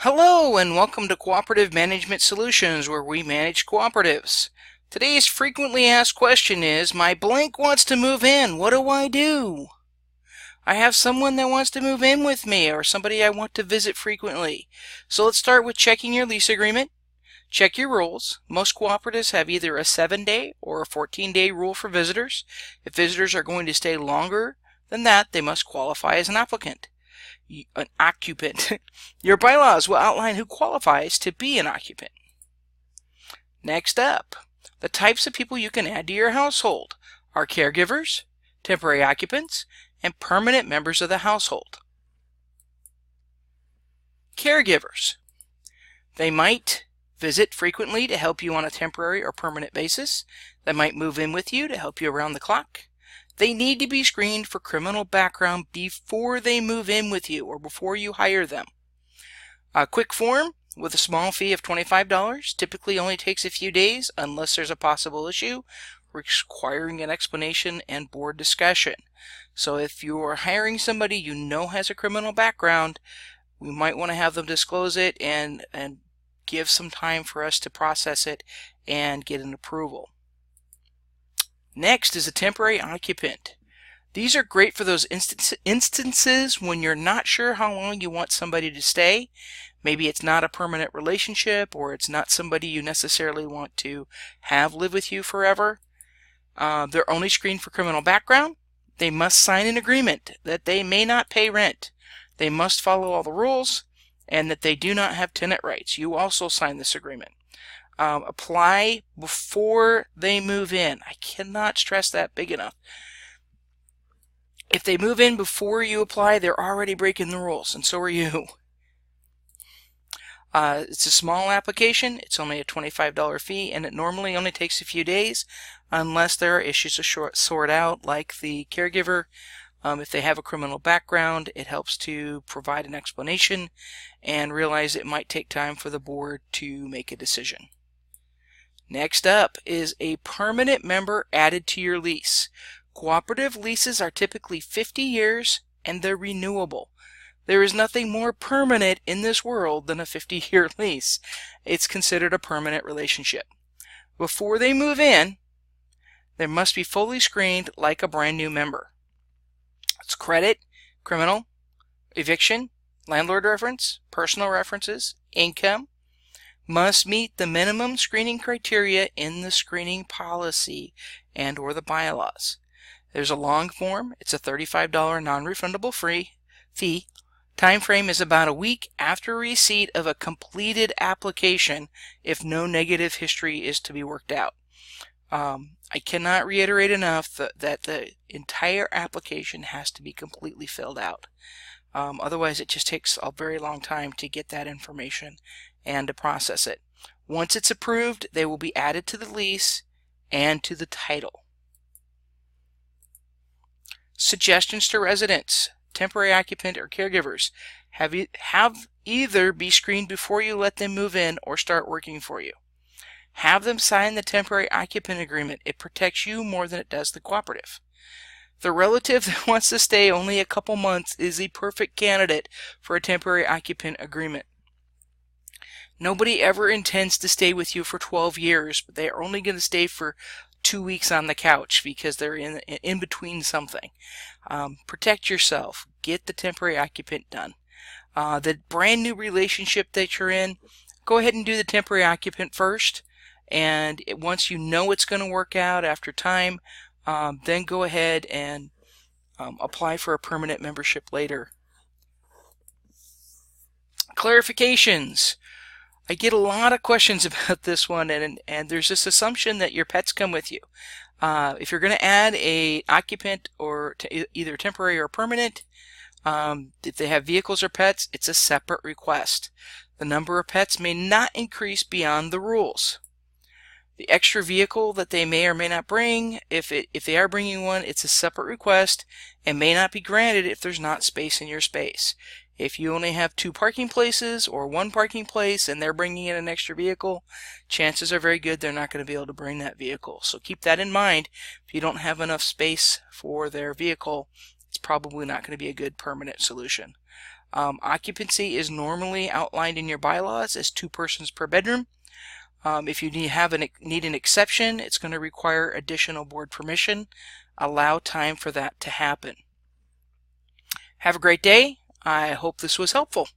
Hello and welcome to Cooperative Management Solutions, where we manage cooperatives. Today's frequently asked question is, my blank wants to move in, what do I do? I have someone that wants to move in with me or somebody I want to visit frequently. So let's start with checking your lease agreement. Check your rules. Most cooperatives have either a 7-day or a 14-day rule for visitors. If visitors are going to stay longer than that, they must qualify as an occupant. Your bylaws will outline who qualifies to be an occupant. Next up, the types of people you can add to your household are caregivers, temporary occupants, and permanent members of the household. Caregivers. They might visit frequently to help you on a temporary or permanent basis. They might move in with you to help you around the clock. They need to be screened for criminal background before they move in with you or before you hire them. A quick form with a small fee of $25 typically only takes a few days unless there's a possible issue requiring an explanation and board discussion. So if you are hiring somebody you know has a criminal background, we might want to have them disclose it and give some time for us to process it and get an approval. Next is a temporary occupant. These are great for those instances when you're not sure how long you want somebody to stay. Maybe it's not a permanent relationship, or it's not somebody you necessarily want to have live with you forever. They're only screened for criminal background. They must sign an agreement that they may not pay rent. They must follow all the rules, and that they do not have tenant rights. You also sign this agreement. Apply before they move in. I cannot stress that big enough. If they move in before you apply, they're already breaking the rules, and so are you. It's a small application. It's only a $25 fee, and it normally only takes a few days unless there are issues to sort out, like the caregiver. If they have a criminal background, it helps to provide an explanation and realize it might take time for the board to make a decision. Next up is a permanent member added to your lease. Cooperative leases are typically 50 years and they're renewable. There is nothing more permanent in this world than a 50-year lease. It's considered a permanent relationship. Before they move in, they must be fully screened like a brand new member. It's credit, criminal, eviction, landlord reference, personal references, income. Must meet the minimum screening criteria in the screening policy and or the bylaws. There's a long form. It's a $35 non-refundable fee. Time frame is about a week after receipt of a completed application if no negative history is to be worked out. I cannot reiterate enough that the entire application has to be completely filled out. Otherwise it just takes a very long time to get that information and to process it. Once it's approved, they will be added to the lease and to the title. Suggestions to residents, temporary occupant, or caregivers. Have either be screened before you let them move in or start working for you. Have them sign the temporary occupant agreement. It protects you more than it does the cooperative. The relative that wants to stay only a couple months is the perfect candidate for a temporary occupant agreement. Nobody ever intends to stay with you for 12 years, but they are only going to stay for 2 weeks on the couch because they're in between something. Protect yourself. Get the temporary occupant done. The brand new relationship that you're in, go ahead and do the temporary occupant first, and once you know it's going to work out after time, then go ahead and apply for a permanent membership later. Clarifications. I get a lot of questions about this one, and there's this assumption that your pets come with you. If you're going to add a occupant or either temporary or permanent, if they have vehicles or pets, it's a separate request. The number of pets may not increase beyond the rules. The extra vehicle that they may or may not bring, if they are bringing one, it's a separate request and may not be granted if there's not space in your space. If you only have 2 parking places or 1 parking place and they're bringing in an extra vehicle, chances are very good they're not going to be able to bring that vehicle. So keep that in mind. If you don't have enough space for their vehicle, it's probably not going to be a good permanent solution. Occupancy is normally outlined in your bylaws as 2 persons per bedroom. If you need an exception, it's going to require additional board permission. Allow time for that to happen. Have a great day. I hope this was helpful.